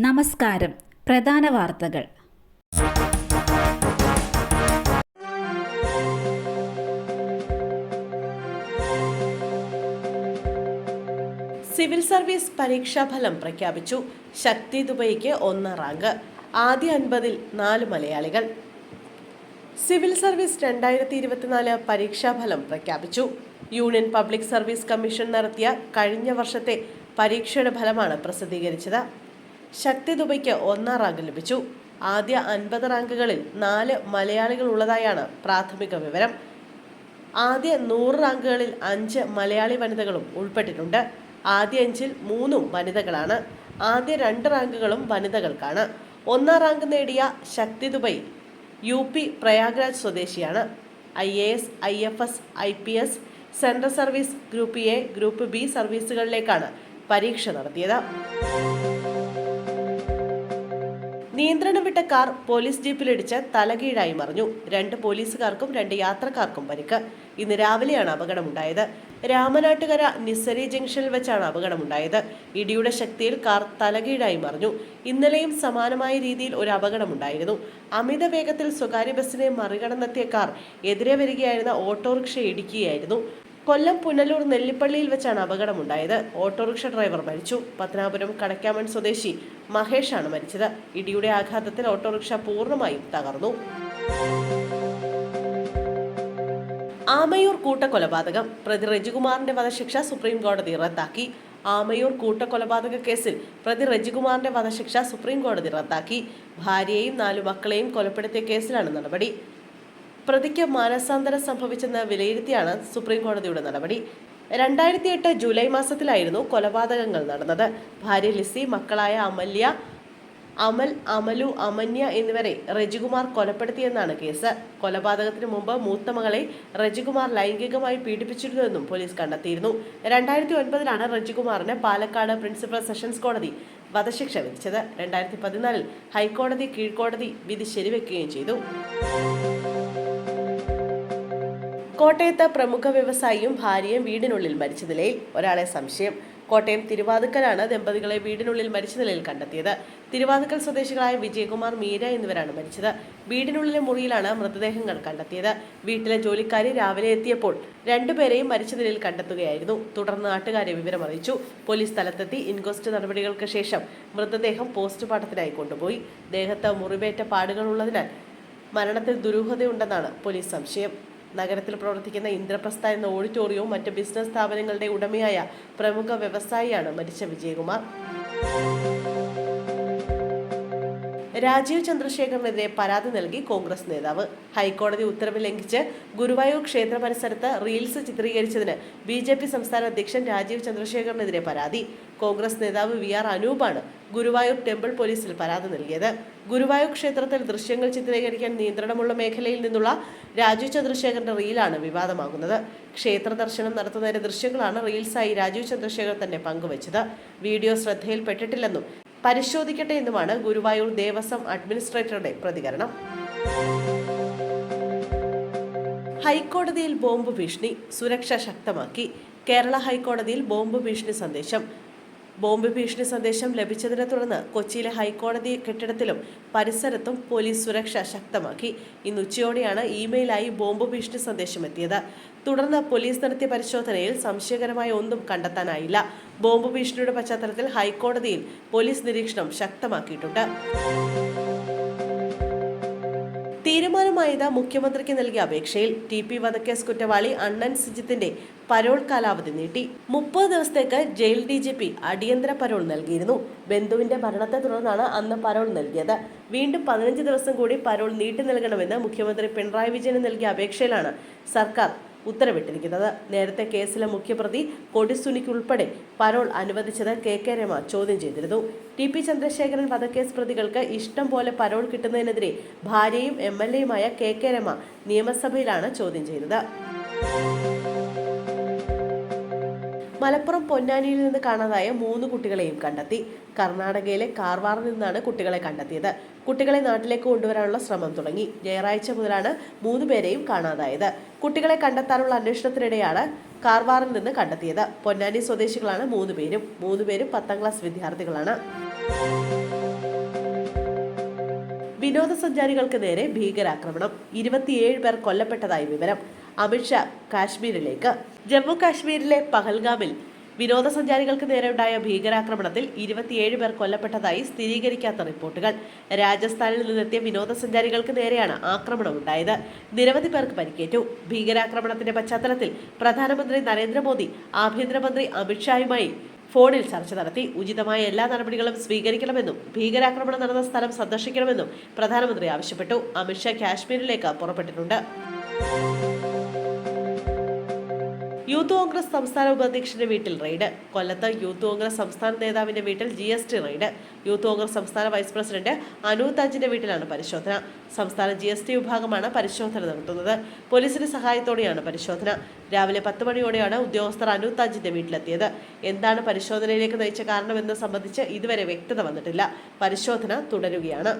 നമസ്കാരം. പ്രധാന വാർത്തകൾ. സിവിൽ സർവീസ് പരീക്ഷാഫലം പ്രഖ്യാപിച്ചു. ശക്തി ദുബൈക്ക് 1 റാങ്ക്. ആദ്യ 50-ൽ 4 മലയാളികൾ. സിവിൽ സർവീസ് 2024 പരീക്ഷാഫലം പ്രഖ്യാപിച്ചു. യൂണിയൻ പബ്ലിക് സർവീസ് കമ്മീഷൻ നടത്തിയ കഴിഞ്ഞ വർഷത്തെ പരീക്ഷയുടെ ഫലമാണ് പ്രസിദ്ധീകരിച്ചത്. ശക്തി ദുബൈക്ക് 1 റാങ്ക് ലഭിച്ചു. ആദ്യ 50 റാങ്കുകളിൽ 4 മലയാളികൾ ഉള്ളതായാണ് പ്രാഥമിക വിവരം. ആദ്യ 100 റാങ്കുകളിൽ 5 മലയാളി വനിതകളും ഉൾപ്പെട്ടിട്ടുണ്ട്. ആദ്യ 5-ൽ 3 വനിതകളാണ്. ആദ്യ 2 റാങ്കുകളും വനിതകൾക്കാണ്. 1 റാങ്ക് നേടിയ ശക്തി ദുബൈ UP പ്രയാഗ്രാജ് സ്വദേശിയാണ്. IAS, IFS, IPS, central service group A, group B സർവീസുകളിലേക്കാണ് പരീക്ഷ നടത്തിയത്. നിയന്ത്രണം വിട്ട കാർ പോലീസ് ജീപ്പിലിടിച്ച് തലകീഴായി മറിഞ്ഞു. 2 പോലീസുകാർക്കും 2 യാത്രക്കാർക്കും പരിക്ക്. ഇന്ന് രാവിലെയാണ് അപകടമുണ്ടായത്. രാമനാട്ടുകര നിസ്സരി ജംഗ്ഷനിൽ വെച്ചാണ് അപകടമുണ്ടായത്. ഇടിയുടെ ശക്തിയിൽ കാർ തലകീഴായി മറിഞ്ഞു. ഇന്നലെയും സമാനമായ രീതിയിൽ ഒരു അപകടമുണ്ടായിരുന്നു. അമിത വേഗത്തിൽ സ്വകാര്യ ബസ്സിനെ മറികടന്നെത്തിയ കാർ എതിരെ വരികയായിരുന്ന ഓട്ടോറിക്ഷ ഇടിക്കുകയായിരുന്നു. കൊല്ലം പുനലൂർ നെല്ലിപ്പള്ളിയിൽ വെച്ചാണ് അപകടമുണ്ടായത്. ഓട്ടോറിക്ഷ ഡ്രൈവർ മരിച്ചു. പത്തനാപുരം കടക്കാമൺ സ്വദേശി മഹേഷാണ് മരിച്ചത്. ഇടിയുടെ ആഘാതത്തിൽ ഓട്ടോറിക്ഷ പൂർണ്ണമായും തകർന്നു. ആമയൂർ കൂട്ടക്കൊലപാതകം. പ്രതി റജികുമാറിന്റെ വധശിക്ഷ സുപ്രീം കോടതി റദ്ദാക്കി. ആമയൂർ കൂട്ടക്കൊലപാതക കേസിൽ പ്രതി റജികുമാറിന്റെ വധശിക്ഷ സുപ്രീം കോടതി റദ്ദാക്കി. ഭാര്യയെയും 4 മക്കളെയും കൊലപ്പെടുത്തിയ കേസിലാണ് നടപടി. പ്രതിക്ക് മാനസാന്തരം സംഭവിച്ചെന്ന് വിലയിരുത്തിയാണ് സുപ്രീം കോടതിയുടെ നടപടി. 2008 ജൂലൈ മാസത്തിലായിരുന്നു കൊലപാതകങ്ങൾ നടന്നത്. ഭാര്യ ലിസി, മക്കളായ അമലു, അമന്യ എന്നിവരെ റജികുമാർ കൊലപ്പെടുത്തിയെന്നാണ് കേസ്. കൊലപാതകത്തിന് മുമ്പ് മൂത്ത മകളെ റജികുമാർ ലൈംഗികമായി പീഡിപ്പിച്ചിരുന്നുവെന്നും പോലീസ് കണ്ടെത്തിയിരുന്നു. 2009-ലാണ് റജികുമാറിന് പാലക്കാട് പ്രിൻസിപ്പൽ സെഷൻസ് കോടതി വധശിക്ഷ വിധിച്ചത്. 2014-ൽ ഹൈക്കോടതി കീഴ്ക്കോടതി വിധി ശരിവെക്കുകയും ചെയ്തു. കോട്ടയത്ത് പ്രമുഖ വ്യവസായിയും ഭാര്യയും വീടിനുള്ളിൽ മരിച്ച നിലയിൽ. ഒരാളെ സംശയം. കോട്ടയം തിരുവാതുക്കലാണ് ദമ്പതികളെ വീടിനുള്ളിൽ മരിച്ച നിലയിൽ കണ്ടെത്തിയത്. തിരുവാതുക്കൽ സ്വദേശികളായ വിജയകുമാർ, മീര എന്നിവരാണ് മരിച്ചത്. വീടിനുള്ളിലെ മുറിയിലാണ് മൃതദേഹങ്ങൾ കണ്ടെത്തിയത്. വീട്ടിലെ ജോലിക്കാരി രാവിലെ എത്തിയപ്പോൾ 2 പേരെയും മരിച്ച നിലയിൽ കണ്ടെത്തുകയായിരുന്നു. തുടർന്ന് നാട്ടുകാരെ വിവരമറിയിച്ചു. പോലീസ് സ്ഥലത്തെത്തി ഇൻക്വസ്റ്റ് നടപടികൾക്ക് ശേഷം മൃതദേഹം പോസ്റ്റ്മോർട്ടത്തിനായി കൊണ്ടുപോയി. ദേഹത്ത് മുറിവേറ്റ പാടുകളുള്ളതിനാൽ മരണത്തിൽ ദുരൂഹതയുണ്ടെന്നാണ് പോലീസ് സംശയം. നഗരത്തിൽ പ്രവർത്തിക്കുന്ന ഇന്ദ്രപ്രസ്ഥ എന്ന ഓഡിറ്റോറിയവും മറ്റ് ബിസിനസ് സ്ഥാപനങ്ങളുടെ ഉടമയായ പ്രമുഖ വ്യവസായിയാണ് മരിച്ച വിജയകുമാർ. രാജീവ് ചന്ദ്രശേഖറിനെതിരെ പരാതി നൽകി കോൺഗ്രസ് നേതാവ്. ഹൈക്കോടതി ഉത്തരവ് ലംഘിച്ച് ഗുരുവായൂർ ക്ഷേത്ര പരിസരത്ത് റീൽസ് ചിത്രീകരിച്ചതിന് BJP സംസ്ഥാന അധ്യക്ഷൻ രാജീവ് ചന്ദ്രശേഖറിനെതിരെ പരാതി. കോൺഗ്രസ് നേതാവ് VR അനൂപാണ് ഗുരുവായൂർ ടെമ്പിൾ പോലീസിൽ പരാതി നൽകിയത്. ഗുരുവായൂർ ക്ഷേത്രത്തിൽ ദൃശ്യങ്ങൾ ചിത്രീകരിക്കാൻ നിയന്ത്രണമുള്ള മേഖലയിൽ നിന്നുള്ള രാജീവ് ചന്ദ്രശേഖറിന്റെ റീലാണ് വിവാദമാകുന്നത്. ക്ഷേത്ര ദർശനം നടത്തുന്നതിന്റെ ദൃശ്യങ്ങളാണ് റീൽസായി രാജീവ് ചന്ദ്രശേഖർ തന്നെ പങ്കുവച്ചത്. വീഡിയോ ശ്രദ്ധയിൽപ്പെട്ടിട്ടില്ലെന്നും പരിശോധിക്കട്ടെ എന്നുമാണ് ഗുരുവായൂർ ദേവസ്വം അഡ്മിനിസ്ട്രേറ്ററുടെ പ്രതികരണം. ഹൈക്കോടതിയിൽ ബോംബ് ഭീഷണി. സുരക്ഷ ശക്തമാക്കി. കേരള ഹൈക്കോടതിയിൽ ബോംബ് ഭീഷണി സന്ദേശം. ബോംബ് ഭീഷണി സന്ദേശം ലഭിച്ചതിനെ തുടർന്ന് കൊച്ചിയിലെ ഹൈക്കോടതി കെട്ടിടത്തിലും പരിസരത്തും പോലീസ് സുരക്ഷ ശക്തമാക്കി. ഇന്ന് ഉച്ചയോടെയാണ് ഇമെയിലായി ബോംബ് ഭീഷണി സന്ദേശം എത്തിയത്. തുടർന്ന് പോലീസ് നടത്തിയ പരിശോധനയിൽ സംശയകരമായ ഒന്നും കണ്ടെത്താനായില്ല. ബോംബ് ഭീഷണിയുടെ പശ്ചാത്തലത്തിൽ ഹൈക്കോടതിയിൽ പോലീസ് നിരീക്ഷണം ശക്തമാക്കിയിട്ടുണ്ട്. തീരുമാനമായത് മുഖ്യമന്ത്രിക്ക് നൽകിയ അപേക്ഷയിൽ. TP വധക്കേസ് കുറ്റവാളി അണ്ണൻ സിജിത്തിന്റെ പരോൾ കാലാവധി നീട്ടി. 30 ദിവസത്തേക്ക് ജയിൽ DGP അടിയന്തര പരോൾ നൽകിയിരുന്നു. ബന്ധുവിന്റെ മരണത്തെ തുടർന്നാണ് അന്ന് പരോൾ നൽകിയത്. വീണ്ടും 15 ദിവസം കൂടി പരോൾ നീട്ടി നൽകണമെന്ന് മുഖ്യമന്ത്രി പിണറായി വിജയന് നൽകിയ അപേക്ഷയിലാണ് സർക്കാർ ഉത്തരവിട്ടിരിക്കുന്നത്. നേരത്തെ കേസിലെ മുഖ്യപ്രതി കൊടിസുനിക്കുൾപ്പെടെ പരോൾ അനുവദിച്ചത് KK രമ ചോദ്യം ചെയ്തിരുന്നു. TP ചന്ദ്രശേഖരൻ വധക്കേസ് പ്രതികൾക്ക് ഇഷ്ടം പോലെ പരോൾ കിട്ടുന്നതിനെതിരെ ഭാര്യയും MLAയുമായ KK രമ നിയമസഭയിലാണ് ചോദ്യം ചെയ്തത്. മലപ്പുറം പൊന്നാനിയിൽ നിന്ന് കാണാതായ 3 കുട്ടികളെയും കണ്ടെത്തി. കർണാടകയിലെ കാർവാറിൽ നിന്നാണ് കുട്ടികളെ കണ്ടെത്തിയത്. കുട്ടികളെ നാട്ടിലേക്ക് കൊണ്ടുവരാനുള്ള ശ്രമം തുടങ്ങി. ഞായറാഴ്ച മുതലാണ് 3 പേരെയും കാണാതായത്. കുട്ടികളെ കണ്ടെത്താനുള്ള അന്വേഷണത്തിനിടെയാണ് കാർവാറിൽ നിന്ന് കണ്ടെത്തിയത്. പൊന്നാനി സ്വദേശികളാണ് 3 പേരും. 3 പേരും 10ാം ക്ലാസ് വിദ്യാർത്ഥികളാണ്. വിനോദസഞ്ചാരികൾക്ക് നേരെ ഭീകരാക്രമണം, 27 പേർ കൊല്ലപ്പെട്ടതായി വിവരം. അമിത്ഷാ കാശ്മീരിലേക്ക്. ജമ്മു കാശ്മീരിലെ പഹൽഗാമിൽ വിനോദസഞ്ചാരികൾക്ക് നേരെയുണ്ടായ ഭീകരാക്രമണത്തിൽ 27 പേർ കൊല്ലപ്പെട്ടതായി സ്ഥിരീകരിക്കാത്ത റിപ്പോർട്ടുകൾ. രാജസ്ഥാനിൽ നിന്നെത്തിയ വിനോദസഞ്ചാരികൾക്ക് നേരെയാണ് ആക്രമണമുണ്ടായത്. നിരവധി പേർക്ക് പരിക്കേറ്റു. ഭീകരാക്രമണത്തിന്റെ പശ്ചാത്തലത്തിൽ പ്രധാനമന്ത്രി നരേന്ദ്രമോദി ആഭ്യന്തരമന്ത്രി അമിത്ഷായുമായി ഫോണിൽ ചർച്ച നടത്തി. ഉചിതമായ എല്ലാ നടപടികളും സ്വീകരിക്കണമെന്നും ഭീകരാക്രമണം നടന്ന സ്ഥലം സന്ദർശിക്കണമെന്നും പ്രധാനമന്ത്രി ആവശ്യപ്പെട്ടു. അമിത്ഷാ കാശ്മീരിലേക്ക് പുറപ്പെട്ടിട്ടുണ്ട്. യൂത്ത് കോൺഗ്രസ് സംസ്ഥാന ഉപാധ്യക്ഷന്റെ വീട്ടിൽ റെയ്ഡ്. കൊല്ലത്ത് യൂത്ത് കോൺഗ്രസ് സംസ്ഥാന നേതാവിന്റെ വീട്ടിൽ GST റെയ്ഡ്. യൂത്ത് കോൺഗ്രസ് സംസ്ഥാന വൈസ് പ്രസിഡന്റ് അനൂപ് താജിന്റെ വീട്ടിലാണ് പരിശോധന. സംസ്ഥാന GST വിഭാഗമാണ് പരിശോധന നടത്തുന്നത്. പോലീസിന്റെ സഹായത്തോടെയാണ് പരിശോധന. രാവിലെ 10 മണിയോടെയാണ് ഉദ്യോഗസ്ഥർ അനൂപ് താജിന്റെ വീട്ടിലെത്തിയത്. എന്താണ് പരിശോധനയിലേക്ക് നയിച്ച കാരണമെന്ന് സംബന്ധിച്ച് ഇതുവരെ വ്യക്തത വന്നിട്ടില്ല. പരിശോധന തുടരുകയാണ്.